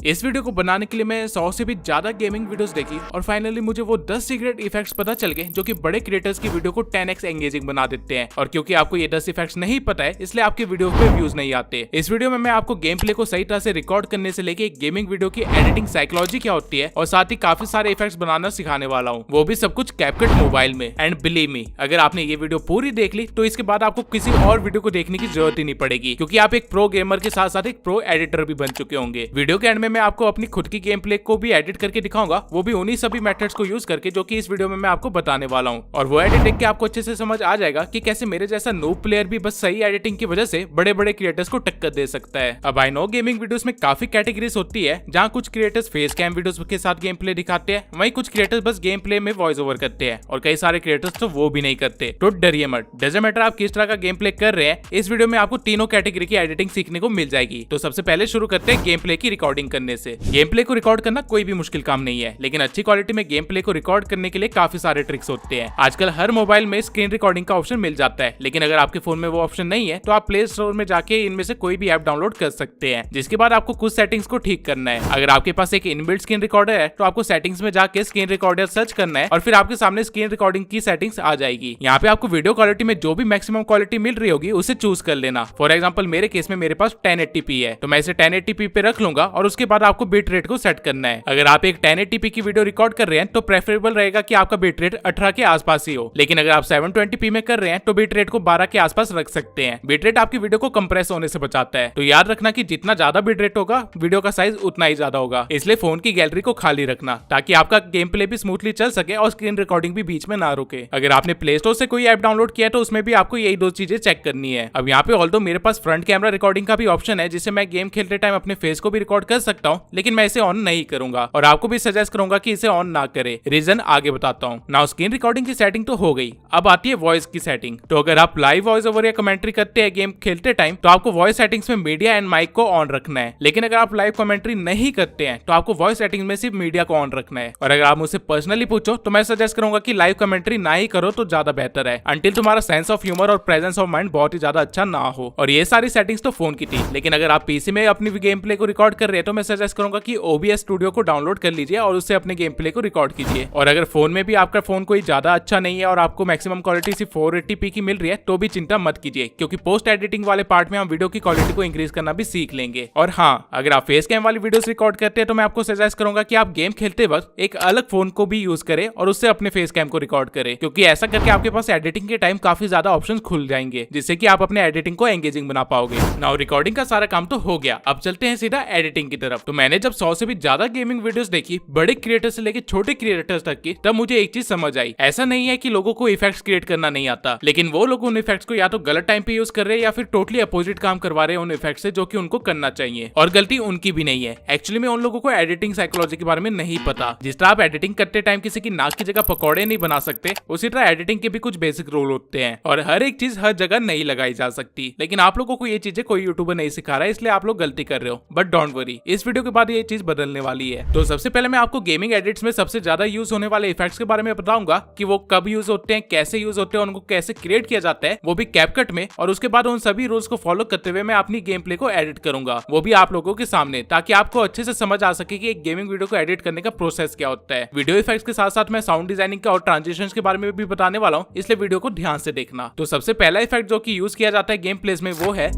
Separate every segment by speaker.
Speaker 1: इस वीडियो को बनाने के लिए मैं 100 से भी ज्यादा गेमिंग वीडियोस देखी और फाइनली मुझे वो 10 सीक्रेट इफेक्ट्स पता चल गए जो कि बड़े क्रिएटर्स की वीडियो को 10x एंगेजिंग बना देते हैं। और क्योंकि आपको ये 10 इफेक्ट्स नहीं पता है इसलिए आपकी वीडियो पे व्यूज नहीं आते। इस वीडियो में मैं आपको गेम प्ले को सही तरह से रिकॉर्ड करने से लेके एक गेमिंग वीडियो की एडिटिंग साइकोलॉजी क्या होती है और साथ ही काफी सारे इफेक्ट्स बनाना सिखाने वाला हूँ, वो भी सब कुछ कैपकट मोबाइल में। एंड बिलीव मी, अगर आपने ये वीडियो पूरी देख ली तो इसके बाद आपको किसी और वीडियो को देखने की जरूरत ही नहीं पड़ेगी, क्योंकि आप एक प्रो गेमर के साथ साथ एक प्रो एडिटर भी बन चुके होंगे। वीडियो के एंड में मैं आपको अपनी खुद की गेम प्ले को भी एडिट करके दिखाऊंगा, वो भी उन्हीं सभी मेथड्स को यूज करके जो कि इस वीडियो में मैं आपको बताने वाला हूँ। और वो एडिट देख के आपको अच्छे से समझ आ जाएगा कि कैसे मेरे जैसा नूब प्लेयर भी बस सही एडिटिंग की वजह से बड़े बड़े क्रिएटर्स को टक्कर दे सकता है। अब आई नो गेमिंग वीडियोस में काफी कैटेगरीज होती है, जहाँ कुछ क्रिएटर्स फेस कैम वीडियोस के साथ गेम प्ले दिखाते हैं, वहीं कुछ क्रिएटर्स बस गेम प्ले में वॉइस ओवर करते हैं और कई सारे क्रिएटर्स तो वो भी नहीं करते। तो डरिए मत, डजंट मैटर आप किस तरह का गेम प्ले कर रहे हैं, इस वीडियो में आपको तीनों कैटेगरी की एडिटिंग सीखने को मिल जाएगी। तो सबसे पहले शुरू करते हैं गेम प्ले की रिकॉर्डिंग करने से। गेम प्ले को रिकॉर्ड करना कोई भी मुश्किल काम नहीं है, लेकिन अच्छी क्वालिटी में गेम प्ले को रिकॉर्ड करने के लिए काफी सारे ट्रिक्स होते हैं। आजकल हर मोबाइल में स्क्रीन रिकॉर्डिंग का ऑप्शन मिल जाता है, लेकिन अगर आपके फोन में वो ऑप्शन नहीं है तो आप प्ले स्टोर में जाके इनमें से कोई भी ऐप डाउनलोड कर सकते हैं, जिसके बाद आपको कुछ सेटिंग्स को ठीक करना है। अगर आपके पास एक इनबिल्ट स्क्रीन रिकॉर्डर है तो आपको सेटिंग्स में जाके स्क्रीन रिकॉर्डर सर्च करना है और फिर आपके सामने स्क्रीन रिकॉर्डिंग की सेटिंग्स आ जाएगी। यहाँ पे आपको वीडियो क्वालिटी में जो भी मैक्सिमम क्वालिटी मिल रही होगी उसे चूज कर लेना। फॉर एग्जांपल मेरे केस में मेरे पास 1080p है, तो मैं इसे 1080p पे रख लूंगा और उसके बाद आपको बिट रेट को सेट करना है। अगर आप एक 1080p की वीडियो रिकॉर्ड कर रहे हैं तो प्रेफरेबल रहेगा कि आपका बिट रेट 18 के आसपास ही हो, लेकिन अगर आप 720p में कर रहे हैं तो बिट रेट को 12 के आसपास रख सकते हैं। बिट रेट आपकी वीडियो को कंप्रेस होने से बचाता है, तो याद रखना कि जितना ज्यादा बिट रेट होगा वीडियो का साइज उतना ही ज्यादा होगा। इसलिए फोन की गैलरी को खाली रखना ताकि आपका गेम प्ले भी स्मूथली चल सके और स्क्रीन रिकॉर्डिंग भी बीच में ना रुके। अगर आपने प्ले स्टोर से कोई ऐप डाउनलोड किया तो उसमें भी आपको यही दो चीजें चेक करनी है। अब यहाँ पे ऑल्दो मेरे पास फ्रंट कैमरा रिकॉर्डिंग का भी ऑप्शन है, जिससे मैं गेम खेलते टाइम अपने फेस को भी रिकॉर्ड कर सकता हूँ, लेकिन मैं इसे ऑन नहीं करूंगा और आपको भी सजेस्ट करूंगा कि इसे ऑन ना करे। रीजन आगे बताता हूँ। नाउ स्क्रीन रिकॉर्डिंग की सेटिंग तो हो गई, अब आती है वॉइस की सेटिंग। तो अगर आप लाइव वॉइस ओवर या कमेंट्री करते हैं गेम खेलते टाइम तो आपको वॉइस सेटिंग्स में मीडिया एंड माइक को ऑन रखना है, लेकिन अगर आप लाइव कमेंट्री नहीं करते हैं तो आपको वॉइस सेटिंग में सिर्फ मीडिया को ऑन रखना है। और अगर आप मुझसे पर्सनली पूछो तो मैं सजेस्ट करूंगा कि लाइव कमेंट्री ना ही करो तो ज्यादा बेहतर है, अंटिल तुम्हारा सेंस ऑफ ह्यूमर और प्रेजेंस ऑफ माइंड बहुत ही ज्यादा अच्छा ना हो। और ये सारी सेटिंग्स तो फोन की थी, लेकिन अगर आप पीसी में अपनी गेम प्ले को रिकॉर्ड कर रहे हैं तो मैं सजेस्ट करूंगा कि OBS स्टूडियो को डाउनलोड कर लीजिए और उससे अपने गेम प्ले को रिकॉर्ड कीजिए। और अगर फोन में भी आपका फोन कोई ज्यादा अच्छा नहीं है और आपको मैक्सिमम क्वालिटी सिर्फ 480p की मिल रही है तो भी चिंता मत कीजिए, क्योंकि पोस्ट एडिटिंग वाले पार्ट में हम वीडियो की क्वालिटी को इंक्रीज करना भी सीख लेंगे। और हाँ, अगर आप फेस कैम वाली वीडियोस रिकॉर्ड करते हैं तो मैं आपको सजेस्ट करूंगा कि आप गेम खेलते वक्त एक अलग फोन को भी यूज करें और उससे अपने फेस कैम को रिकॉर्ड करें, क्योंकि ऐसा करके आपके पास एडिटिंग के टाइम काफी ज्यादा ऑप्शंस खुल जाएंगे, जिससे कि आप अपने एडिटिंग को एंगेजिंग बना पाओगे। नाउ रिकॉर्डिंग का सारा काम तो हो गया, अब चलते हैं सीधा एडिटिंग की तरफ। तो मैंने जब 100 से भी ज्यादा गेमिंग वीडियोस देखी, बड़े क्रिएटर से लेके छोटे क्रिएटर्स तक की, तब मुझे एक चीज समझ आई। ऐसा नहीं है कि लोगों को इफेक्ट्स क्रिएट करना नहीं आता, लेकिन वो लोग उन इफेक्ट्स को या तो गलत टाइम पे यूज कर रहे हैं या फिर टोटली अपोजिट काम करवा रहे हैं उन इफेक्ट्स से जो कि उनको करना चाहिए। और गलती उनकी भी नहीं है, एक्चुअली में उन लोगों को एडिटिंग साइकोलॉजी के बारे में नहीं पता। जिस तरह आप एडिटिंग करते टाइम किसी की नाक की जगह पकौड़े नहीं बना सकते, उसी तरह एडिटिंग के भी कुछ बेसिक रूल होते हैं और हर एक चीज हर जगह नहीं लगाई जा सकती। लेकिन आप लोगों को ये चीजें कोई यूट्यूबर नहीं सिखा रहा है, इसलिए आप लोग गलती कर रहे हो। बट डोंट वरी, इस वीडियो के बाद ये चीज बदलने वाली है। तो सबसे पहले मैं आपको गेमिंग एडिट्स में सबसे ज्यादा यूज होने वाले इफेक्ट्स के बारे में बताऊंगा कि वो कब यूज होते हैं, कैसे यूज होते हैं, उनको कैसे क्रिएट किया जाता है, वो भी कैपकट में। और उसके बाद उन सभी रूल्स को फॉलो करते हुए मैं अपनी गेम प्ले को एडिट करूंगा, वो भी आप लोगों के सामने, ताकि आपको अच्छे से समझ आ सके कि एक गेमिंग वीडियो को एडिट करने का प्रोसेस क्या होता है। वीडियो इफेक्ट्स के साथ साथ मैं साउंड डिजाइनिंग का और ट्रांजिशंस के बारे में भी बताने वाला हूँ, इसलिए वीडियो को ध्यान से देखना। तो सबसे पहला इफेक्ट जो कि यूज किया जाता है गेम प्लेस में वो है,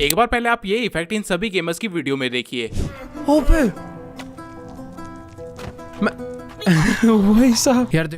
Speaker 1: एक बार पहले आप ये इफेक्ट इन सभी गेमर्स की वीडियो में देखिए।
Speaker 2: ओबे वही साहब
Speaker 3: यार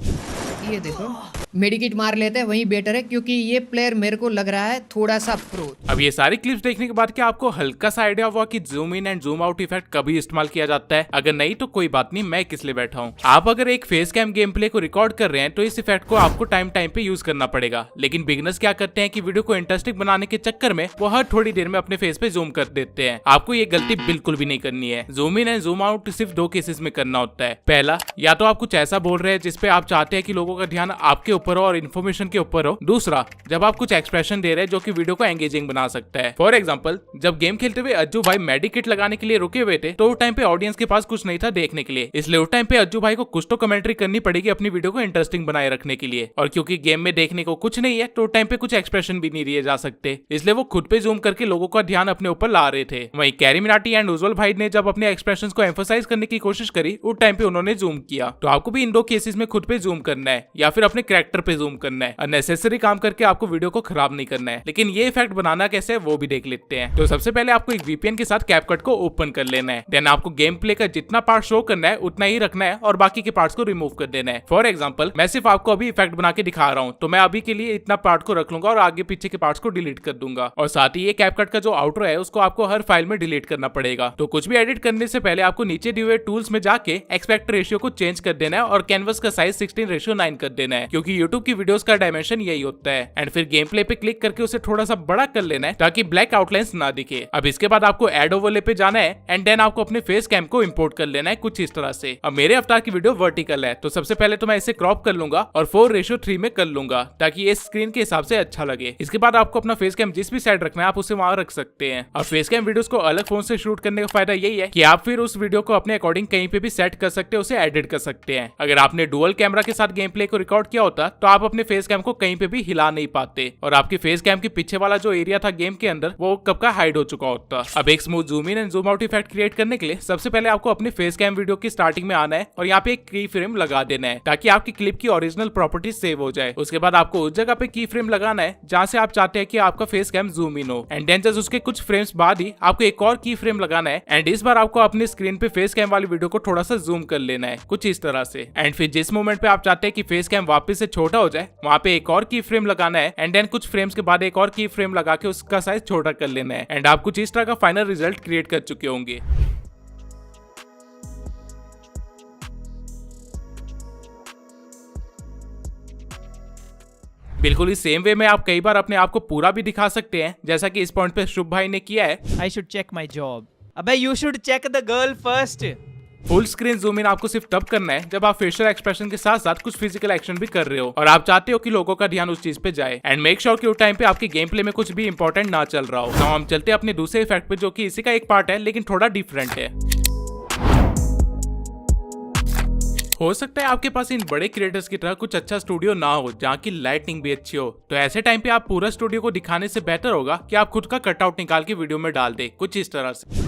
Speaker 3: ये देखो मेडिकेट मार लेते हैं, वही बेटर है, क्योंकि ये प्लेयर मेरे को लग रहा है थोड़ा सा प्रो।
Speaker 1: अब ये सारी क्लिप्स देखने के बाद क्या आपको हल्का सा आइडिया हुआ कि zoom in and zoom out effect कभी इस्तेमाल किया जाता है? अगर नहीं तो कोई बात नहीं, मैं किस लिए बैठा हूँ। आप अगर एक फेस कैम गेम प्ले को रिकॉर्ड कर रहे हैं तो इस इफेक्ट को आपको टाइम पे यूज करना पड़ेगा, लेकिन बिगिनर्स क्या करते हैं कि वीडियो को इंटरेस्टिंग बनाने के चक्कर में वो हर थोड़ी देर में अपने फेस पे जूम कर देते हैं। आपको ये गलती बिल्कुल भी नहीं करनी है। Zoom in and zoom out सिर्फ दो केसेस में करना होता है। पहला, या तो आप कुछ ऐसा बोल रहे हैं जिसपे आप चाहते हैं कि लोगों का ध्यान आपके ऊपर हो और इन्फॉर्मेशन के ऊपर हो। दूसरा, जब आप कुछ एक्सप्रेशन दे रहे हैं जो कि वीडियो को एंगेजिंग बना सकता है। फॉर एग्जाम्पल, जब गेम खेलते हुए अज्जू भाई मेडिकेट लगाने के लिए रुके हुए थे तो उस टाइम पे ऑडियंस के पास कुछ नहीं था देखने के लिए, इसलिए उस टाइम पे अज्जू भाई को कुछ तो कमेंट्री करनी पड़ेगी अपनी वीडियो को इंटरेस्टिंग बनाए रखने के लिए। और क्योंकि गेम में देखने को कुछ नहीं है तो टाइम पे कुछ एक्सप्रेशन भी नहीं दिए जा सकते, इसलिए वो खुद पे जूम करके लोगों का ध्यान अपने ऊपर ला रहे थे। वहीं कैरी मिनाटी एंड उज्जवल भाई ने जब अपने एक्सप्रेशंस को एम्फसाइज करने की कोशिश करी उस टाइम पे उन्होंने जूम किया। तो आपको भी इन दो केसेस में खुद पे जूम करना है या फिर अपने कैरेक्टर पे जूम करना है। अननेसेसरी काम करके आपको वीडियो को खराब नहीं करना है। लेकिन ये इफेक्ट बनाना कैसे है वो भी देख लेते हैं। तो सबसे पहले आपको एक वीपीएन के साथ कैपकट को ओपन कर लेना है। देन आपको गेम प्ले का जितना पार्ट शो करना है उतना ही रखना है और बाकी के पार्ट्स को रिमूव कर देना है। फॉर एग्जांपल, मैं सिर्फ आपको अभी इफेक्ट बना के दिखा रहा हूँ, तो मैं अभी के लिए इतना पार्ट को रख लूंगा और आगे पीछे के पार्ट्स को डिलीट कर दूंगा। और साथ ही ये कैपकट का जो आउटरो है उसको आपको हर फाइल में डिलीट करना पड़ेगा। तो कुछ भी एडिट करने से पहले आपको नीचे दिए हुए टूल्स में जाके एक्सपेक्ट रेशियो को चेंज कर देना है और कैनवस का साइज 16:9 कर देना है, क्योंकि यूट्यूब की वीडियोस का डायमेंशन यही होता है। एंड फिर गेम प्ले पे क्लिक करके उसे थोड़ा सा बड़ा कर लेना है ताकि ब्लैक आउटलाइंस ना दिखे। अब इसके बाद आपको एड ओवरले पे जाना है एंड देन आपको अपने फेस कैम को इंपोर्ट कर लेना है कुछ इस तरह से। अब मेरे अवतार की वीडियो वर्टिकल है तो सबसे पहले तो मैं इसे क्रॉप कर लूंगा और 4:3 में कर लूंगा ताकि ये स्क्रीन के हिसाब से अच्छा लगे। इसके बाद आपको अपना फेस कैम जिस भी साइड रखना है आप उसे वहां रख सकते हैं। और फेस कैम वीडियोस को अलग फोन से शूट करने का फायदा यही है कि आप फिर उस वीडियो को अपने अकॉर्डिंग कहीं पे भी सेट कर सकते हैं, उसे एडिट कर सकते हैं। अगर आपने डुअल कैमरा के साथ गेम प्ले को रिकॉर्ड किया होता तो आप अपने फेस कैम को कहीं पे भी हिला नहीं पाते और आपके फेस कैम के पीछे वाला जो एरिया था गेम के अंदर वो कब का हाइड हो चुका होता। अब एक smooth zoom in and zoom out effect create करने के लिए सबसे पहले आपको अपने फेस कैम वीडियो की स्टार्टिंग में आना है और यहाँ पे एक की फ्रेम लगा देना है ताकि आपकी क्लिप की ओरिजिनल प्रॉपर्टीज सेव हो जाए। उसके बाद आपको उस जगह पे की फ्रेम लगाना है जहाँ से आप चाहते हैं कि आपका फेस कैम जूम इन हो। एंड देन जस्ट उसके कुछ फ्रेम्स बाद ही आपको एक और की फ्रेम लगाना है एंड इस बार आपको अपनी स्क्रीन पे फेस कैम वाली वीडियो को थोड़ा सा जूम कर लेना है कुछ इस तरह से। एंड फिर जिस मोमेंट पे आप चाहते हैं कि फेस कैम वापस से छोटा हो जाए वहाँ पे एक और की फ्रेम लगाना है एंड देन कुछ फ्रेम्स के बाद एक और की फ्रेम लगा के उसका साइज छोटा कर लेना है। एंड आप कुछ इस तरह का फाइनल रिजल्ट क्रिएट कर चुके होंगे। बिल्कुल ही सेम वे में आप कई बार अपने आप को पूरा भी दिखा सकते हैं, जैसा कि इस पॉइंट पे शुभ भाई ने किया है।
Speaker 4: I should check my job. अबे you should check the girl first.
Speaker 1: Full screen zoom in आपको सिर्फ तब करना है जब आप फेशियल एक्सप्रेशन के साथ साथ कुछ फिजिकल एक्शन भी कर रहे हो और आप चाहते हो कि लोगों का ध्यान उस चीज पे जाए। एंड मेक श्योर कि उस टाइम पे आपके गेम प्ले में कुछ भी इंपॉर्टेंट ना चल रहा हो। तो हम चलते हैं अपने दूसरे इफेक्ट पे जो कि इसी का एक पार्ट है लेकिन थोड़ा डिफरेंट है। हो सकता है आपके पास इन बड़े क्रिएटर्स की तरह कुछ अच्छा स्टूडियो ना हो जहाँ की लाइटिंग भी अच्छी हो, तो ऐसे टाइम पे आप पूरा स्टूडियो को दिखाने से बेहतर होगा कि आप खुद का कटआउट निकाल के वीडियो में डाल दे कुछ इस तरह से।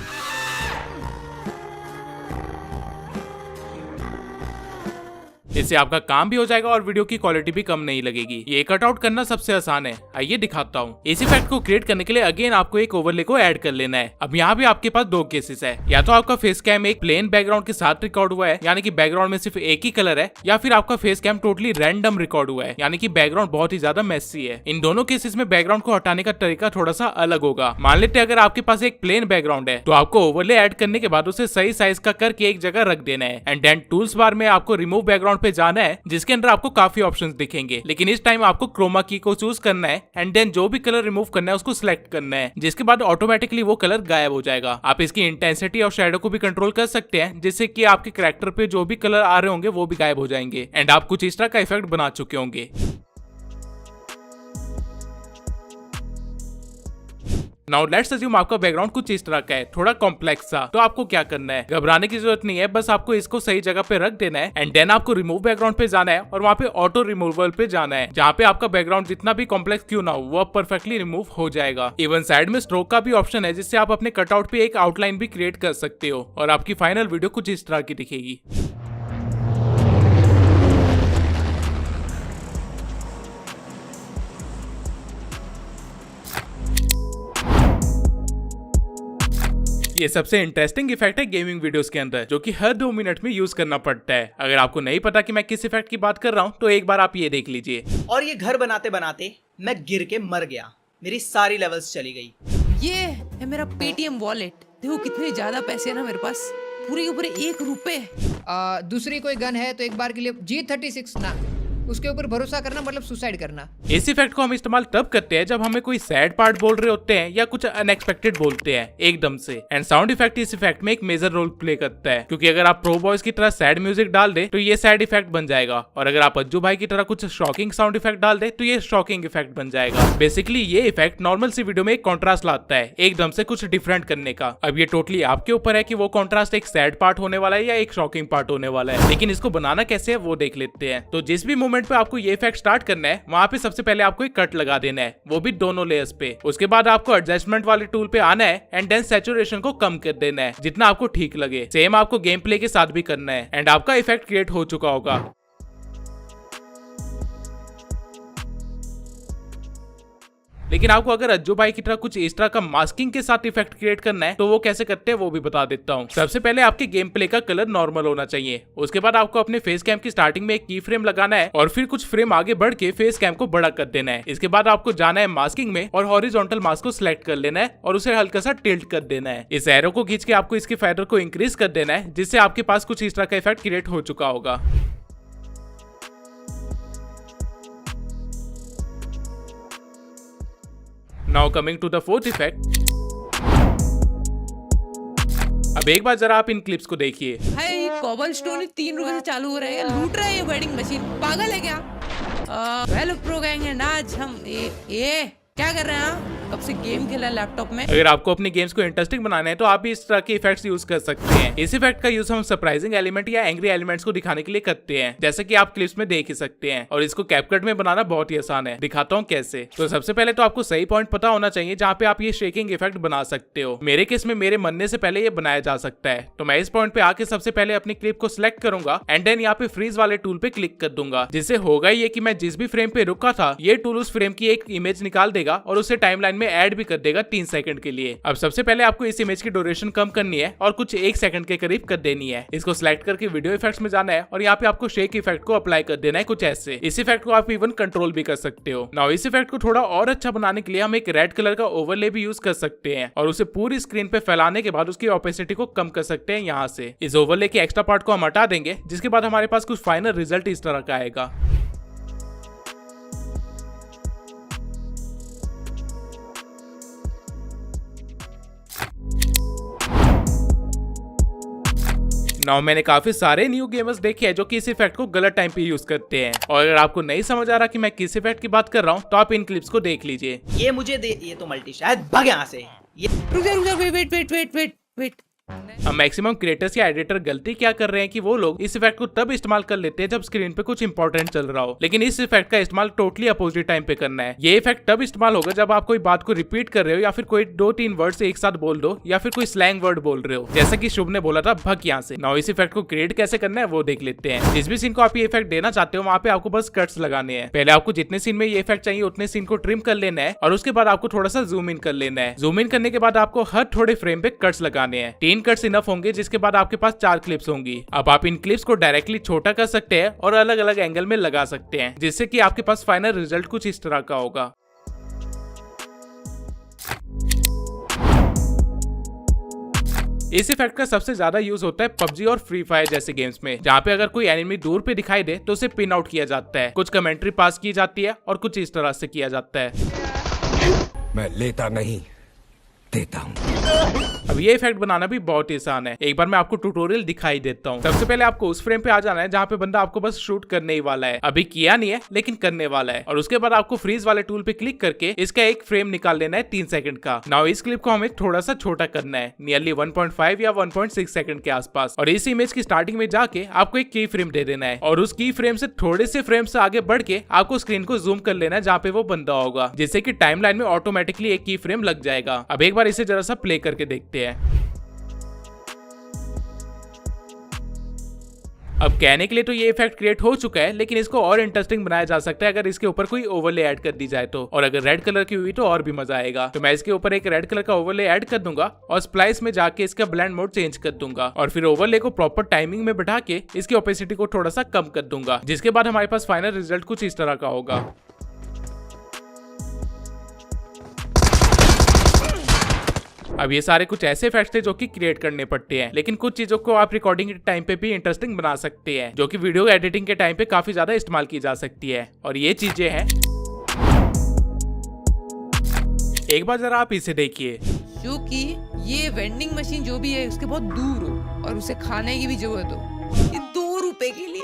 Speaker 1: इससे आपका काम भी हो जाएगा और वीडियो की क्वालिटी भी कम नहीं लगेगी। ये कटआउट करना सबसे आसान है, आइए दिखाता हूँ। इस इफेक्ट को क्रिएट करने के लिए अगेन आपको एक ओवरले को ऐड कर लेना है। अब यहाँ भी आपके पास दो केसेस है, या तो आपका फेस कैम एक प्लेन बैकग्राउंड के साथ रिकॉर्ड हुआ है यानी कि बैकग्राउंड में सिर्फ एक ही कलर है, या फिर आपका face cam totally random record हुआ है यानी कि बैकग्राउंड बहुत ही ज्यादा मेसी है। इन दोनों केसेस में बैकग्राउंड को हटाने का तरीका थोड़ा सा अलग होगा। मान लेते हैं अगर आपके पास एक प्लेन बैकग्राउंड है तो आपको ओवरले ऐड करने के बाद उसे सही साइज का करके एक जगह रख देना है। एंड देन टूल्स बार में आपको रिमूव बैकग्राउंड पे जाना है जिसके अंदर आपको काफी ऑप्शंस दिखेंगे, लेकिन इस टाइम आपको क्रोमा की को चूज करना है एंड देन जो भी कलर रिमूव करना है उसको सिलेक्ट करना है, जिसके बाद ऑटोमेटिकली वो कलर गायब हो जाएगा। आप इसकी इंटेंसिटी और शैडो को भी कंट्रोल कर सकते हैं जिससे कि आपके कैरेक्टर पे जो भी कलर आ रहे होंगे वो भी गायब हो जाएंगे एंड आप कुछ इस तरह का इफेक्ट बना चुके होंगे। नाउ लेट्स अज्यूम आपका बैकग्राउंड कुछ इस तरह का है, थोड़ा कॉम्प्लेक्स सा। तो आपको क्या करना है, घबराने की जरूरत नहीं है, बस आपको इसको सही जगह पे रख देना है एंड देन आपको रिमूव बैकग्राउंड पे जाना है और वहाँ पे ऑटो रिमूवल पे जाना है जहाँ पे आपका बैकग्राउंड जितना भी कॉम्प्लेक्स क्यों ना हो वो परफेक्टली रिमूव हो जाएगा। इवन साइड में स्ट्रोक का भी ऑप्शन है जिससे आप अपने कटआउट पे एक आउटलाइन भी क्रिएट कर सकते हो और आपकी फाइनल वीडियो कुछ इस तरह की दिखेगी। ये सबसे इंटरेस्टिंग इफेक्ट है गेमिंग वीडियोस के अंदर जो कि हर 2 मिनट में यूज करना पड़ता है। अगर आपको नहीं पता कि मैं किस इफेक्ट की बात कर रहा हूँ तो एक बार आप ये देख लीजिए।
Speaker 4: और ये घर बनाते बनाते मैं गिर के मर गया, मेरी सारी लेवल्स चली गई।
Speaker 5: ये है मेरा पेटीएम वॉलेट, देखो कितने ज्यादा पैसे है ना मेरे पास, पूरे के पूरे 1 रुपए।
Speaker 3: दूसरी कोई गन है तो एक बार के लिए G36 ना। उसके ऊपर भरोसा करना मतलब सुसाइड करना।
Speaker 1: इस इफेक्ट को हम इस्तेमाल तब करते हैं जब हमें कोई सैड पार्ट बोल रहे होते हैं या कुछ अनएक्सपेक्टेड बोलते हैं एकदम से। एंड साउंड इफेक्ट इस इफेक्ट में एक मेजर रोल प्ले करता है, क्योंकि अगर आप प्रो बॉयज की तरह सैड म्यूजिक डाल दे तो ये सैड इफेक्ट बन जाएगा, और अगर आप अज्जू भाई की तरह कुछ शॉकिंग साउंड इफेक्ट डाल दे तो ये शॉकिंग इफेक्ट बन जाएगा। बेसिकली ये इफेक्ट नॉर्मल सी वीडियो में एक कॉन्ट्रास्ट लाता है एकदम से कुछ डिफरेंट करने का। अब ये टोटली आपके ऊपर है कि वो कॉन्ट्रास्ट एक सैड पार्ट होने वाला है या एक शॉकिंग पार्ट होने वाला है, लेकिन इसको बनाना कैसे है वो देख लेते हैं। तो जिस भी मोमेंट पे आपको ये इफेक्ट स्टार्ट करना है वहां पे सबसे पहले आपको एक कट लगा देना है, वो भी दोनों लेयर्स पे। उसके बाद आपको एडजस्टमेंट वाले टूल पे आना है एंड देन सैचुरेशन को कम कर देना है जितना आपको ठीक लगे। सेम आपको गेम प्ले के साथ भी करना है एंड आपका इफेक्ट क्रिएट हो चुका होगा। लेकिन आपको अगर अज्जू भाई की तरह कुछ इस तरह का मास्किंग के साथ इफेक्ट क्रिएट करना है तो वो कैसे करते हैं वो भी बता देता हूँ। सबसे पहले आपके गेम प्ले का कलर नॉर्मल होना चाहिए। उसके बाद आपको अपने फेस कैम की स्टार्टिंग में एक की फ्रेम लगाना है और फिर कुछ फ्रेम आगे बढ़ के फेस कैम को बड़ा कर देना है। इसके बाद आपको जाना है मास्किंग में और हॉरिजॉन्टल मास्क को सिलेक्ट कर लेना है और उसे हल्का सा टिल्ट कर देना है। इस एरो को खींच के आपको इसके फेदर को इंक्रीज कर देना है जिससे आपके पास कुछ इस तरह का इफेक्ट क्रिएट हो चुका होगा। Now coming to the fourth effect। अब एक बार जरा आप इन क्लिप्स को देखिए।
Speaker 5: भाई कॉबल स्टोन 3 रुपए से चालू हो रहा है, लूट रहा है ये वेडिंग मशीन, पागल है क्या? वेल प्रो गैंग है ना आज हम। ये क्या कर रहे हैं? कब से गेम खेला लैपटॉप में।
Speaker 1: अगर आपको अपने गेम्स को इंटरेस्टिंग बनाना है तो आप भी इस तरह के इफेक्ट्स यूज कर सकते हैं। इस इफेक्ट का यूज हम सरप्राइजिंग एलिमेंट या एंग्री एलिमेंट्स को दिखाने के लिए करते हैं, जैसे कि आप क्लिप्स में देख ही सकते हैं। और इसको कैपकट में बनाना बहुत ही आसान है, दिखाता हूँ कैसे। तो सबसे पहले तो आपको सही पॉइंट पता होना चाहिए जहाँ पे आप ये शेकिंग इफेक्ट बना सकते हो। मेरे केस में मेरे मरने से पहले ये बनाया जा सकता है, तो मैं इस पॉइंट पे आके सबसे पहले अपनी क्लिप को सिलेक्ट करूंगा एंड देन यहाँ पे फ्रीज वाले टूल पे क्लिक कर दूंगा, जिससे होगा ये कि मैं जिस भी फ्रेम पे रुका था ये टूल उस फ्रेम की एक इमेज निकाल देगा और उसे टाइमलाइन में ऐड भी कर देगा 3 सेकंड के लिए। अब सबसे पहले आपको इस इमेज की ड्यूरेशन कम करनी है और कुछ 1 सेकंड के करीब कर देनी है। इसको सिलेक्ट करके वीडियो इफेक्ट्स में जाना है और यहाँ पे आपको शेक इफेक्ट को अप्लाई कर देना है कुछ ऐसे। इस इफेक्ट को आप इवन कंट्रोल भी कर सकते हो। नाउ इस इफेक्ट को थोड़ा और अच्छा बनाने के लिए हम एक रेड कलर का ओवरले भी यूज कर सकते हैं और उसे पूरी स्क्रीन पे फैलाने के बाद उसकी ऑपेसिटी को कम कर सकते हैं यहाँ से। इस ओवरले के एक्स्ट्रा पार्ट को हम हटा देंगे, जिसके बाद हमारे पास कुछ फाइनल रिजल्ट इस तरह का आएगा। नाउ मैंने काफी सारे न्यू गेमर्स देखे हैं जो कि इस इफेक्ट को गलत टाइम पे यूज करते हैं, और अगर आपको नहीं समझ आ रहा कि मैं किस इफेक्ट की बात कर रहा हूँ तो आप इन क्लिप्स को देख लीजिए।
Speaker 4: ये मुझे दे, ये तो मल्टी शायद भाग यहाँ से। ये
Speaker 5: रुक जा वेट।
Speaker 1: अब मैक्सिमम क्रिएटर्स या एडिटर गलती क्या कर रहे हैं कि वो लोग इस इफेक्ट को तब इस्तेमाल कर लेते हैं जब स्क्रीन पे कुछ इंपॉर्टेंट चल रहा हो, लेकिन इस इफेक्ट का इस्तेमाल टोटली अपोजिट टाइम पे करना है। ये इफेक्ट तब इस्तेमाल होगा जब आप कोई बात को रिपीट कर रहे हो या फिर कोई 2-3 वर्ड एक साथ बोल दो या फिर कोई स्लैंग वर्ड बोल रहे हो, जैसे कि शुभ ने बोला था भग यहाँ से। नाउ इस इफेक्ट को क्रिएट कैसे करना है वो देख लेते हैं। जिस भी सीन को आप ये इफेक्ट देना चाहते हो वहाँ पे आपको बस कट्स लगाने हैं। पहले आपको जितने सीन में ये इफेक्ट चाहिए उतने सीन को ट्रिम कर लेना है और उसके बाद आपको थोड़ा सा जूम इन कर लेना है। जूम इन करने के बाद आपको हर थोड़े फ्रेम पे कट्स लगाने हैं। 3 कट्स इनफ होंगे, जिसके बाद आपके पास 4 क्लिप्स होंगी। अब आप इन क्लिप्स को डायरेक्टली छोटा कर सकते हैं और अलग अलग एंगल में लगा सकते हैं, जिससे कि आपके पास फाइनल रिजल्ट कुछ इस तरह का होगा। इस इफेक्ट का सबसे ज्यादा यूज होता है पबजी और फ्री फायर जैसे गेम्स में, जहाँ पे अगर कोई एनिमी दूर पे दिखाई दे तो उसे पिन आउट किया जाता है, कुछ कमेंट्री पास की जाती है और कुछ इस तरह से किया जाता है।
Speaker 6: मैं लेता नहीं, देता हूं।
Speaker 1: अब ये इफेक्ट बनाना भी बहुत ही आसान है। एक बार मैं आपको ट्यूटोरियल दिखाई देता हूँ। सबसे पहले आपको उस फ्रेम पे आ जाना है जहाँ पे बंदा आपको बस शूट करने ही वाला है, अभी किया नहीं है लेकिन करने वाला है, और उसके बाद आपको फ्रीज वाले टूल पे क्लिक करके इसका एक फ्रेम निकाल लेना है 3 सेकंड का। नाउ इस क्लिप को हमें थोड़ा सा छोटा करना है, नियरली 1.5 या 1.6 सेकंड के आसपास, और इस इमेज की स्टार्टिंग में जाके आपको एक की फ्रेम दे देना है और उस की फ्रेम से थोड़े से फ्रेम से आगे बढ़ के आपको स्क्रीन को जूम कर लेना है जहाँ पे वो बंदा होगा, जिससे कि टाइमलाइन में ऑटोमेटिकली एक की फ्रेम लग जाएगा। अब एक बार इसे जरा सा प्ले करके देखते हैं। अब कहने के लिए तो ये इफेक्ट क्रिएट हो चुका है, लेकिन इसको और इंटरेस्टिंग बनाया जा सकता है अगर इसके ऊपर कोई ओवरले ऐड कर दी जाए तो, और अगर रेड कलर की हुई तो और भी मजा आएगा। तो मैं इसके ऊपर एक रेड कलर का ओवरले ऐड कर दूंगा और स्प्लाइस में जाके इसका ब्लेंड मोड चेंज कर दूंगा और फिर ओवरले को प्रॉपर टाइमिंग में बैठा के इसकी ओपेसिटी को थोड़ा सा कम कर दूंगा, जिसके बाद हमारे पास फाइनल रिजल्ट कुछ इस तरह का होगा। अब ये सारे कुछ ऐसे इफेक्ट्स थे जो कि क्रिएट करने पड़ते हैं, लेकिन कुछ चीजों को आप रिकॉर्डिंग के टाइम पे भी इंटरेस्टिंग बना सकते हैं, जो कि वीडियो एडिटिंग के टाइम पे काफी ज्यादा इस्तेमाल की जा सकती है। और ये चीजें हैं, एक बार जरा आप इसे देखिए।
Speaker 5: क्योंकि ये वेंडिंग मशीन जो भी है उसके बहुत दूर हो और उसे खाने की भी जरूरत हो, ये 2 रुपए के लिए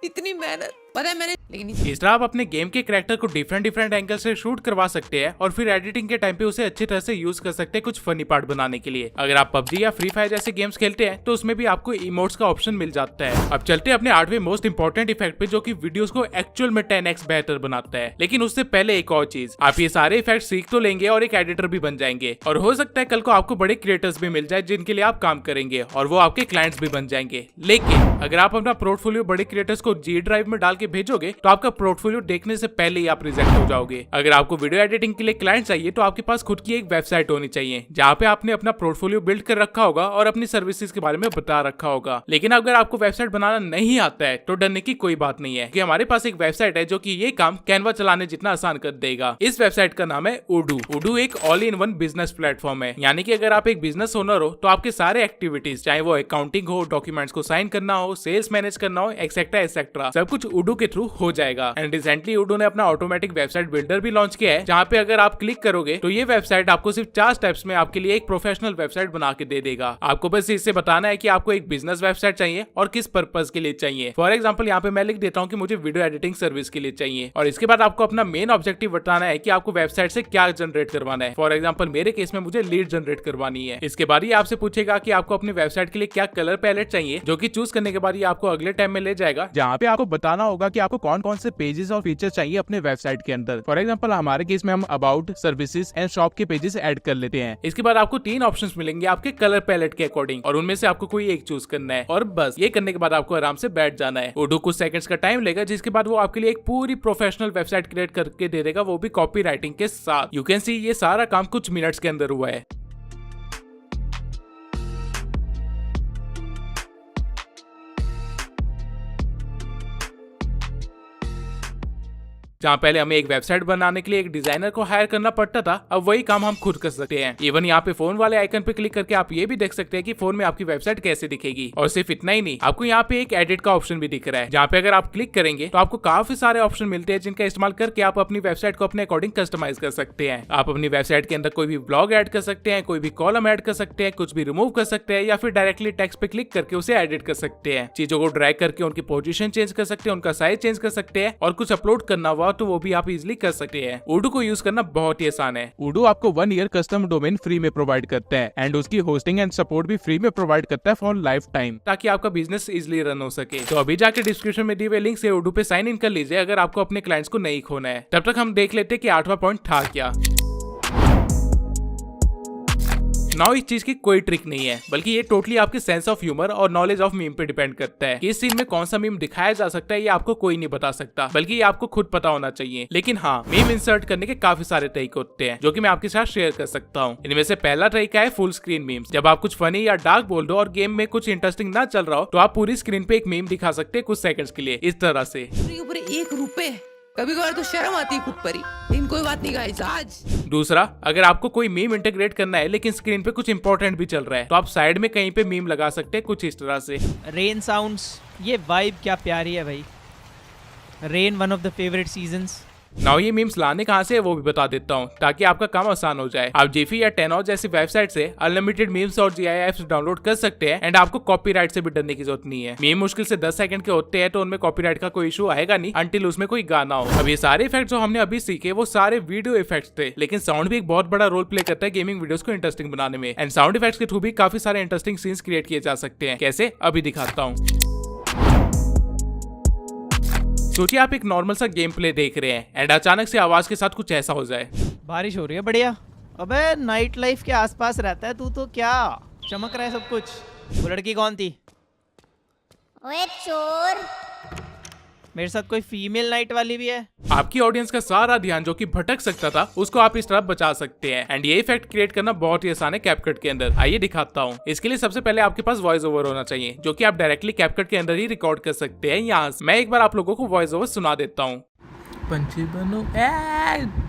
Speaker 5: इतनी मेहनत, पता है मैंने, लेकिन
Speaker 1: इस तरह आप अपने गेम के कैरेक्टर को डिफरेंट एंगल से शूट करवा सकते हैं और फिर एडिटिंग के टाइम पे उसे अच्छी तरह से यूज कर सकते हैं कुछ फनी पार्ट बनाने के लिए। अगर आप पबजी या फ्री फायर जैसे गेम्स खेलते हैं तो उसमें भी आपको इमोट्स का ऑप्शन मिल जाता है। अब चलते हैं अपने 8वें मोस्ट इंपॉर्टेंट इफेक्ट पे, जो कि वीडियोस को एक्चुअल में 10x बेहतर बनाता है। लेकिन उससे पहले एक और चीज, आप ये सारे इफेक्ट सीख तो लेंगे और एक एडिटर भी बन जाएंगे, और हो सकता है कल को आपको बड़े क्रिएटर्स भी मिल जाए जिनके लिए आप काम करेंगे और वो आपके क्लाइंट्स भी बन जाएंगे। लेकिन अगर आप अपना पोर्टफोलियो बड़े क्रिएटर्स को G ड्राइव में डाल के भेजोगे तो आपका पोर्टफोलियो देखने से पहले ही आप रिजेक्ट हो जाओगे। अगर आपको वीडियो एडिटिंग के लिए क्लाइंट चाहिए तो आपके पास खुद की एक वेबसाइट होनी चाहिए जहाँ पे आपने अपना पोर्टफोलियो बिल्ड कर रखा होगा और अपनी सर्विसेज के बारे में बता रखा होगा। लेकिन अगर आपको वेबसाइट बनाना नहीं आता है तो डरने की कोई बात नहीं है कि हमारे पास एक वेबसाइट है जो कि ये काम कैनवा चलाने जितना आसान कर देगा। इस वेबसाइट का नाम है Odoo। Odoo एक all in one business platform है, यानी कि अगर आप एक बिजनेस ओनर हो तो आपके सारे एक्टिविटीज, चाहे वो अकाउंटिंग हो, डॉक्यूमेंट्स को साइन करना हो, सेल्स मैनेज करना हो, एक्सेट्रा सब कुछ Odoo के थ्रू हो जाएगा। एंड रिसेंटली Odoo ने अपना ऑटोमेटिक वेबसाइट बिल्डर भी लॉन्च किया है, जहाँ पे अगर आप क्लिक करोगे तो ये वेबसाइट आपको सिर्फ 4 स्टेप्स में आपके लिए एक प्रोफेशनल वेबसाइट बना के दे देगा। आपको बस इससे बताना है कि आपको एक बिजनेस वेबसाइट चाहिए और किस पर्पज के लिए चाहिए। फॉर एग्जाम्पल यहाँ पे मैं लिख देता हूँ कि मुझे वीडियो एडिटिंग सर्विस के लिए चाहिए, और इसके बाद आपको अपना मेन ऑब्जेक्टिव बताना है कि आपको वेबसाइट से क्या जनरेट करवाना है। फॉर एग्जाम्पल मेरे केस में मुझे लीड जनरेट करवानी है। इसके बाद ही आपसे पूछेगा कि आपको अपनी वेबसाइट के लिए क्या कलर पैलेट चाहिए, जो कि चूज करने के बाद ये आपको अगले टैब में ले जाएगा, जहाँ पे आपको बताना होगा कि आपको कौन कौन से पेजेस और फीचर चाहिए अपने वेबसाइट के अंदर। फॉर एग्जांपल हमारे केस में हम अबाउट, सर्विसेज एंड शॉप के पेजेस ऐड कर लेते हैं। इसके बाद आपको 3 ऑप्शंस मिलेंगे आपके कलर पैलेट के अकॉर्डिंग, और उनमें से आपको कोई एक चूज करना है, और बस ये करने के बाद आपको आराम से बैठ जाना है। Odoo कुछ सेकंड्स का टाइम लेगा, जिसके बाद वो आपके लिए एक पूरी प्रोफेशनल वेबसाइट क्रिएट करके दे देगा, वो भी कॉपी राइटिंग के साथ। यू कैन सी ये सारा काम कुछ मिनट्स के अंदर हुआ है। जहाँ पहले हमें एक वेबसाइट बनाने के लिए एक डिजाइनर को हायर करना पड़ता था, अब वही काम हम खुद कर सकते हैं। इवन यहाँ पे फोन वाले आइकन पे क्लिक करके आप ये भी देख सकते हैं कि फोन में आपकी वेबसाइट कैसे दिखेगी। और सिर्फ इतना ही नहीं, आपको यहाँ पे एक एडिट का ऑप्शन भी दिख रहा है, जहाँ पे अगर आप क्लिक करेंगे तो आपको काफी सारे ऑप्शन मिलते हैं, जिनका इस्तेमाल करके आप अपनी वेबसाइट को अपने अकॉर्डिंग कस्टमाइज कर सकते हैं। आप अपनी वेबसाइट के अंदर कोई भी ब्लॉग ऐड कर सकते हैं, कोई भी कॉलम ऐड कर सकते हैं, कुछ भी रिमूव कर सकते हैं, या फिर डायरेक्टली टेक्स्ट पे क्लिक करके उसे एडिट कर सकते हैं। चीजों को ड्रैग करके उनकी पोजीशन चेंज कर सकते हैं, उनका साइज चेंज कर सकते हैं, और कुछ अपलोड करना हुआ तो वो भी आप इजिली कर सकते हैं। Odoo को यूज करना बहुत ही आसान है। Odoo आपको 1 ईयर कस्टम डोमेन फ्री में प्रोवाइड करता है, एंड उसकी होस्टिंग एंड सपोर्ट भी फ्री में प्रोवाइड करता है फॉर लाइफ टाइम, ताकि आपका बिजनेस इजिली रन हो सके। तो अभी जाके डिस्क्रिप्शन में दिए हुए लिंक से Odoo पे साइन इन कर लीजिए, अगर आपको अपने क्लाइंट्स को नहीं खोना है। तब तक हम देख लेते हैं कि 8वां पॉइंट था क्या। नाउ इस चीज की कोई ट्रिक नहीं है, बल्कि ये टोटली आपके सेंस ऑफ ह्यूमर और नॉलेज ऑफ मीम पे डिपेंड करता है कि इस सीन में कौन सा मीम दिखाया जा सकता है, ये आपको कोई नहीं बता सकता, बल्कि ये आपको खुद पता होना चाहिए। लेकिन हाँ, मीम इंसर्ट करने के काफी सारे तरीके होते हैं, जो कि मैं आपके साथ शेयर कर सकता हूँ। इनमें से पहला तरीका है फुल स्क्रीन मीम्स। जब आप कुछ फनी या डार्क बोल दो और गेम में कुछ इंटरेस्टिंग ना चल रहा हो, तो आप पूरी स्क्रीन पे एक मीम दिखा सकते हैं कुछ सेकंड्स के लिए, इस तरह से।
Speaker 5: ऊपर 1 रुपए, कभी कभार तो शर्म आती है खुद पर ही, लेकिन कोई बात नहीं गाइस। आज
Speaker 1: दूसरा, अगर आपको कोई मीम इंटीग्रेट करना है लेकिन स्क्रीन पे कुछ इंपॉर्टेंट भी चल रहा है, तो आप साइड में कहीं पे मीम लगा सकते हैं कुछ इस तरह से।
Speaker 7: रेन साउंड्स, ये वाइब क्या प्यारी है भाई। Rain one of the favourite seasons.
Speaker 1: Now ये मीम्स लाने कहाँ से है वो भी बता देता हूँ, ताकि आपका काम आसान हो जाए। आप जिफी या 10 जैसी वेबसाइट से अनलिमिटेड मीम्स और GIFs डाउनलोड कर सकते हैं, एंड आपको कॉपीराइट से भी डरने की जरूरत नहीं है। मीम मुश्किल से 10 सेकंड के होते हैं, तो उनमें कॉपीराइट का कोई इशू आएगा नहीं अंटिल उसमें कोई गाना हो। अब ये सारे इफेक्ट जो हमने अभी सीखे वो सारे वीडियो इफेक्ट्स थे, लेकिन साउंड भी एक बहुत बड़ा रोल प्ले करता है गेमिंग वीडियोस को इंटरेस्टिंग बनाने में। एंड साउंड इफेक्ट्स के थ्रू भी काफी सारे इंटरेस्टिंग सीन्स क्रिएट किए जा सकते हैं। कैसे, अभी दिखाता हूँ। सोचिए आप एक नॉर्मल सा गेम प्ले देख रहे हैं, एंड अचानक से आवाज के साथ कुछ ऐसा हो जाए।
Speaker 7: बारिश हो रही है, बढ़िया। अबे नाइट लाइफ के आसपास रहता है तू तो, क्या चमक रहा है सब कुछ। वो लड़की कौन थी?
Speaker 8: ओए चोर।
Speaker 7: मेरे साथ कोई फीमेल नाइट वाली भी है?
Speaker 1: आपकी ऑडियंस का सारा ध्यान जो कि भटक सकता था, उसको आप इस तरह बचा सकते हैं। एंड ये इफेक्ट क्रिएट करना बहुत ही आसान है कैपकट के अंदर। आइए दिखाता हूँ। इसके लिए सबसे पहले आपके पास वॉइस ओवर होना चाहिए, जो कि आप डायरेक्टली कैपकट के अंदर ही रिकॉर्ड कर सकते हैं। यहाँ से मैं एक बार आप लोगों को वॉइस ओवर सुना देता हूँ।
Speaker 2: पंछी बनो,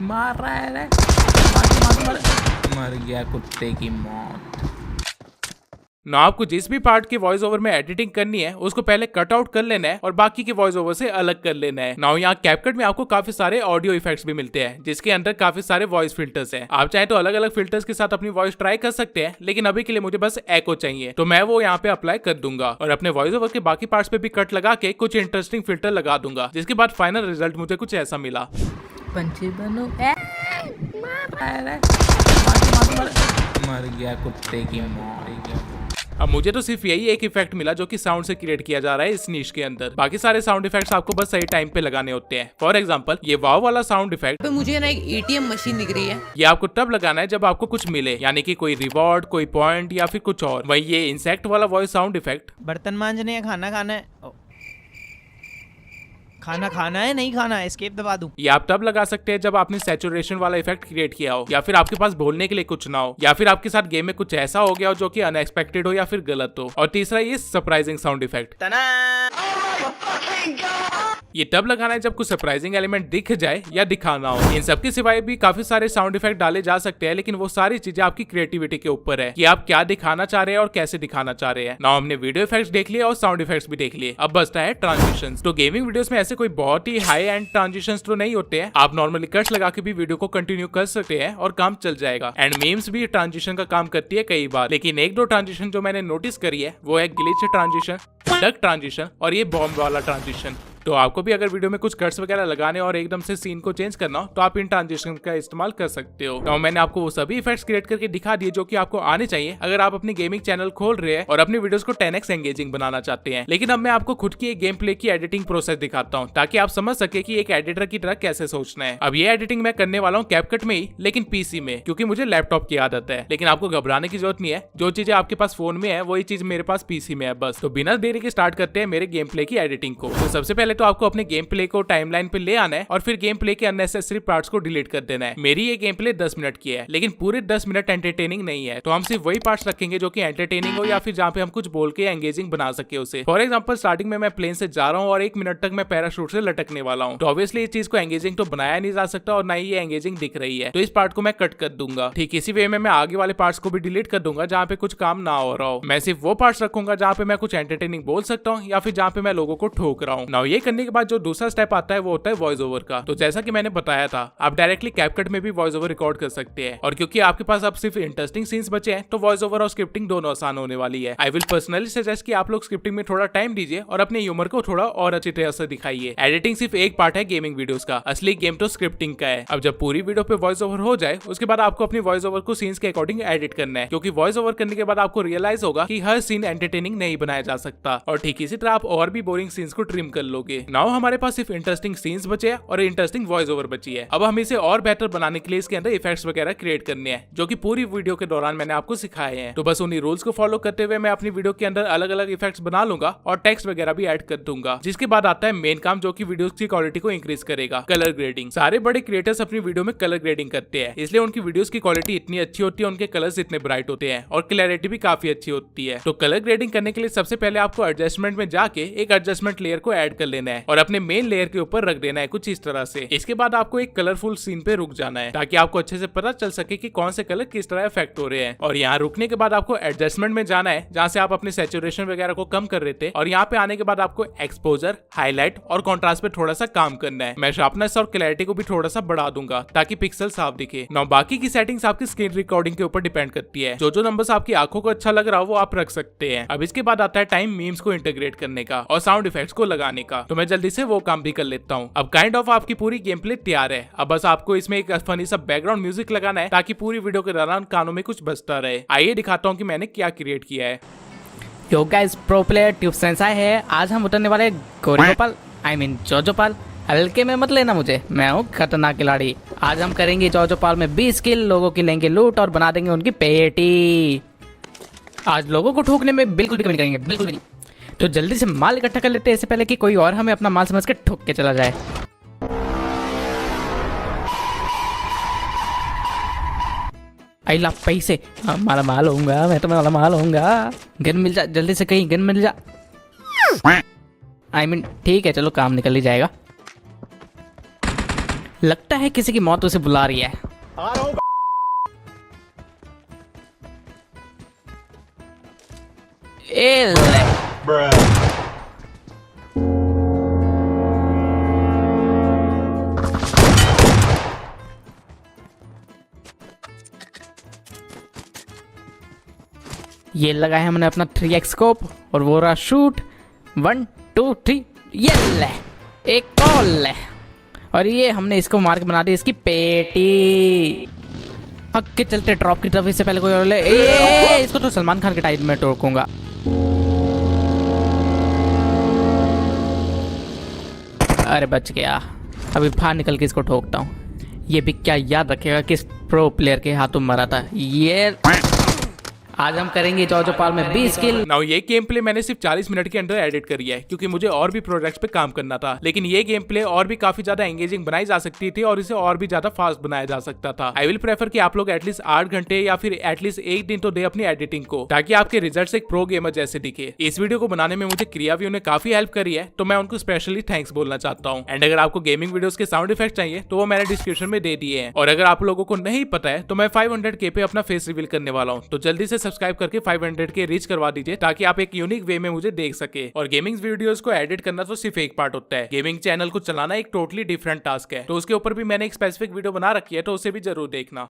Speaker 2: मार रहा है रे। मर गया कुत्ते की मौत।
Speaker 1: ना आपको जिस भी पार्ट की वॉइस ओवर में एडिटिंग करनी है उसको पहले कट आउट कर लेना है और बाकी की वॉइस ओवर से अलग कर लेना है। नाउ यहाँ कैपकट में आपको काफी सारे ऑडियो इफेक्ट्स भी मिलते हैं जिसके अंदर काफी सारे वॉइस फिल्टर्स हैं। आप चाहे तो अलग अलग फिल्टर्स के साथ अपनी वॉइस ट्राई कर सकते हैं, लेकिन अभी के लिए मुझे बस एको चाहिए तो मैं वो यहाँ पे अप्लाई कर दूंगा और अपने वॉइस ओवर के बाकी पार्ट्स पे भी कट लगा के कुछ इंटरेस्टिंग फिल्टर लगा दूंगा, जिसके बाद फाइनल रिजल्ट मुझे कुछ ऐसा मिला।
Speaker 5: पंछी बनो
Speaker 2: मर गया कुत्ते की मौत।
Speaker 1: अब मुझे तो सिर्फ यही एक इफेक्ट मिला जो कि साउंड से क्रिएट किया जा रहा है इस नीश के अंदर। बाकी सारे साउंड इफेक्ट्स आपको बस सही टाइम पे लगाने होते हैं। फॉर एग्जांपल ये वाव वाला साउंड इफेक्ट
Speaker 5: पे मुझे ना एक एटीएम मशीन दिख रही है।
Speaker 1: ये आपको तब लगाना है जब आपको कुछ मिले, यानी कि कोई रिवॉर्ड, कोई पॉइंट या फिर कुछ और। वही ये इंसेक्ट वाला वॉइस साउंड इफेक्ट
Speaker 7: बर्तन मांजने या खाना खाना है? खाना खाना है, नहीं खाना है, एस्केप दबा दूं।
Speaker 1: ये आप तब लगा सकते हैं जब आपने सैचुरेशन वाला इफेक्ट क्रिएट किया हो, या फिर आपके पास बोलने के लिए कुछ ना हो, या फिर आपके साथ गेम में कुछ ऐसा हो गया हो जो कि अनएक्सपेक्टेड हो या फिर गलत हो। और तीसरा ये सरप्राइजिंग साउंड इफेक्ट। ये तब लगाना है जब कुछ सरप्राइजिंग एलिमेंट दिख जाए या दिखाना हो। इन सब के सिवाय भी काफी सारे साउंड इफेक्ट डाले जा सकते हैं, लेकिन वो सारी चीजें आपकी क्रिएटिविटी के ऊपर है कि आप क्या दिखाना चाह रहे हैं और कैसे दिखाना चाह रहे हैं। नाउ हमने वीडियो इफेक्ट्स देख लिए और साउंड इफेक्ट्स भी देख लिए, अब बचता है ट्रांजिशंस। तो गेमिंग वीडियोस में ऐसे कोई बहुत ही हाई एंड ट्रांजिशंस तो नहीं होते हैं, आप नॉर्मली कट्स लगा के भी वीडियो को कंटिन्यू कर सकते हैं और काम चल जाएगा। एंड मीम्स भी ट्रांजिशन का काम करती है कई बार, लेकिन एक दो ट्रांजिशन जो मैंने नोटिस करी है वो है ग्लिच ट्रांजिशन, डक ट्रांजिशन और ये बॉम्ब वाला ट्रांजिशन। तो आपको भी अगर वीडियो में कुछ कट्स वगैरह लगाने और एकदम से सीन को चेंज करना हो तो आप इन ट्रांजिशन का इस्तेमाल कर सकते हो। तो मैंने आपको वो सभी इफेक्ट्स क्रिएट करके दिखा दिए जो कि आपको आने चाहिए अगर आप अपनी गेमिंग चैनल खोल रहे हैं और अपनी वीडियोस को 10x एंगेजिंग बनाना चाहते हैं। लेकिन अब मैं आपको खुद की एक गेम प्ले की एडिटिंग प्रोसेस दिखाता हूँ ताकि आप समझ सके कि एक एडिटर की तरह कैसे सोचना है। अब ये एडिटिंग मैं करने वाला हूँ कैपकट में ही, लेकिन पीसी में, क्योंकि मुझे लैपटॉप की आदत है। लेकिन आपको घबराने की जरूरत नहीं है, जो चीजें आपके पास फोन में है वही चीज मेरे पास पीसी में है बस। तो बिना देरी के स्टार्ट करते हैं मेरे गेम प्ले की एडिटिंग को। तो सबसे पहले तो आपको अपने गेम प्ले को टाइमलाइन पे ले आना है और फिर गेम प्ले के अननेसेसरी पार्ट्स को डिलीट कर देना है। मेरी ये गेम प्ले 10 मिनट की है, लेकिन पूरे 10 मिनट एंटरटेनिंग नहीं है, तो हम सिर्फ वही पार्ट्स रखेंगे जो कि एंटरटेनिंग हो या फिर जहाँ पे हम कुछ बोल के एंगेजिंग बना सके उसे। फॉर एग्जांपल स्टार्टिंग में मैं प्लेन से जा रहा हूँ और 1 मिनट तक मैं पैराशूट से लटकने वाला हूँ, तो ऑब्वियसली इस चीज को एंगेजिंग तो बनाया नहीं जा सकता और ना ही ये एंगेजिंग दिख रही है, तो इस पार्ट को मैं कट कर दूंगा। ठीक इसी वे में मैं आगे वाले पार्ट्स को भी डिलीट कर दूंगा जहाँ पे कुछ काम ना हो रहा हो। मैं सिर्फ वो पार्ट्स रखूंगा जहाँ पे मैं कुछ एंटरटेनिंग बोल सकता हूँ या फिर जहाँ पे मैं लोगों को ठोक रहा हूँ। नाउ ये करने के बाद जो दूसरा स्टेप आता है वो होता है वॉइस ओवर का। तो जैसा कि मैंने बताया था, आप डायरेक्टली कैपकट में भी वॉइस ओवर रिकॉर्ड कर सकते हैं, और क्योंकि आपके पास अब सिर्फ इंटरेस्टिंग सीन्स बचे हैं तो वॉइस ओवर और स्क्रिप्टिंग दोनों आसान होने वाली है। आई विल पर्सनली सजेस्ट कि आप लोग स्क्रिप्टिंग में थोड़ा टाइम दीजिए और अपने ह्यूमर को थोड़ा और अच्छी तरह से दिखाइए। एडिटिंग सिर्फ एक पार्ट है गेमिंग वीडियोस का, असली गेम तो स्क्रिप्टिंग का है। अब जब पूरी वीडियो पे वॉइस ओवर हो जाए उसके बाद आपको अपनी वॉइस ओवर को सीन्स के अकॉर्डिंग एडिट करना है, क्योंकि वॉइस ओवर करने के बाद आपको रियलाइज होगा कि हर सीन एंटरटेनिंग नहीं बनाया जा सकता, और ठीक इसी तरह आप और भी बोरिंग सीन्स को ट्रिम कर लोगे। नाउ हमारे पास सिर्फ इंटरेस्टिंग सीन्स बचे हैं और इंटरेस्टिंग वॉइस ओवर बची है। अब हम इसे और बेहतर बनाने के लिए इसके अंदर इफेक्ट्स वगैरह क्रिएट करने हैं जो कि पूरी वीडियो के दौरान मैंने आपको सिखाए हैं। तो बस उन्हीं रूल्स को फॉलो करते हुए मैं अपनी वीडियो के अंदर अलग अलग इफेक्ट्स बना लूंगा और टेक्स्ट वगैरह भी ऐड कर दूंगा, जिसके बाद आता है मेन काम जो कि वीडियो की क्वालिटी को इंक्रीज करेगा, कलर ग्रेडिंग। सारे बड़े क्रिएटर्स अपनी वीडियो में कलर ग्रेडिंग करते हैं, इसलिए उनकी वीडियोस की क्वालिटी इतनी अच्छी होती है, उनके कलर्स इतने ब्राइट होते हैं और क्लैरिटी भी काफी अच्छी होती है। तो कलर ग्रेडिंग करने के लिए सबसे पहले आपको एडजस्टमेंट में जाके एक एडजस्टमेंट लेयर को ऐड कर लेना है और अपने मेन लेयर के ऊपर रख देना है कुछ इस तरह से। इसके बाद आपको एक कलरफुल सीन पे रुक जाना है ताकि आपको अच्छे से पता चल सके कि कौन से कलर किस तरह इफेक्ट हो रहे हैं। और यहाँ रुकने के बाद आपको एडजस्टमेंट में जाना है जहाँ से आप अपने सैचुरेशन वगैरह को कम कर रहे थे, और यहाँ पे आने के बाद आपको एक्सपोजर, हाईलाइट और कॉन्ट्रास्ट पे थोड़ा सा काम करना है। मैं शार्पनेस और क्लैरिटी को भी थोड़ा सा बढ़ा दूंगा ताकि पिक्सल साफ दिखे। नाउ बाकी की सेटिंग्स आपकी स्क्रीन रिकॉर्डिंग के ऊपर डिपेंड करती है, जो नंबर्स आपकी आंखों को अच्छा लग रहा हो वो आप रख सकते हैं। अब इसके बाद आता है टाइम मीम्स को इंटीग्रेट करने का और साउंड इफेक्ट्स को लगाने का, तो मैं जल्दी से वो काम भी कर लेता हूँ। अब काइंड ऑफ आपकी पूरी गेम प्ले तैयार है। अब बस आपको इसमें एक फनी सा बैकग्राउंड म्यूजिक लगाना है ताकि पूरी वीडियो के दौरान कानों में कुछ बजता रहे। आइए दिखाता हूँ कि मैंने क्या क्रिएट किया है।
Speaker 9: Yo guys, pro player tube Sensei है। आज हम उतरने वाले गोरिगोपाल, आई मीन जोजोपाल। हल्के में मत लेना मुझे, मैं हूँ खतरनाक खिलाड़ी। आज हम करेंगे जोजोपाल में 20 किल, लोगों की लेंगे लूट और बना देंगे उनकी पेटी। आज लोगों को ठोकने में बिल्कुल भी कमी करेंगे, बिल्कुल भी नहीं। तो जल्दी से माल इकट्ठा कर लेते हैं इससे पहले कि कोई और हमें अपना माल समझ के ठोक के चला जाए। आइला पैसे, माला माल होऊंगा मैं, तो माला माल होऊंगा। गन मिल जा जल्दी से, कहीं गन मिल जा। आई मीन ठीक है, चलो काम निकल ही जाएगा। लगता है किसी की मौत उसे बुला रही है। ए ले। ये लगा है हमने अपना 3x स्कोप और वो रहा शूट। 1 2 3 ये ले, एक और ले। और ये हमने इसको मार के बना दी इसकी पेटी। हक के चलते ड्रॉप की तरफ, इससे पहले कोई और ले। इसको तो सलमान खान के टाइप में ठोकूंगा। अरे बच गया। अभी बाहर निकल के इसको ठोकता हूँ। ये भी क्या याद रखेगा किस प्रो प्लेयर के हाथों मरा था। ये आज हम करेंगे जॉजो पाल में 20 किल।
Speaker 1: नाउ ये गेम प्ले मैंने सिर्फ 40 मिनट के अंदर एडिट करी है क्योंकि मुझे और भी प्रोजेक्ट्स पे काम करना था, लेकिन ये गेम प्ले और भी काफी ज्यादा एंगेजिंग बनाई जा सकती थी और इसे और भी ज्यादा फास्ट बनाया जा सकता था। आई विल प्रेफर कि आप लोग एटलीस्ट 8 घंटे या फिर एटलीस्ट 1 दिन तो दे अपनी एडिटिंग को, ताकि आपके रिजल्ट एक प्रो गेमर जैसे दिखे। इस वीडियो को बनाने में मुझे क्रियावियो ने काफी हेल्प करी है, तो मैं उनको स्पेशली थैंक्स बोलना चाहता हूँ। एंड अगर आपको गेमिंग वीडियोस के साउंड इफेक्ट चाहिए तो वो मैंने डिस्क्रिप्शन में दे दिए हैं। और अगर आप लोगों को नहीं पता है तो मैं 500K पे अपना फेस रिवील करने वाला हूँ, तो जल्दी से सब्सक्राइब करके 500 के रीच करवा दीजिए ताकि आप एक यूनिक वे में मुझे देख सके। और गेमिंग वीडियोस को एडिट करना तो सिर्फ एक पार्ट होता है, गेमिंग चैनल को चलाना एक टोटली डिफरेंट टास्क है। तो उसके ऊपर भी मैंने एक स्पेसिफिक वीडियो बना रखी है, तो उसे भी जरूर देखना।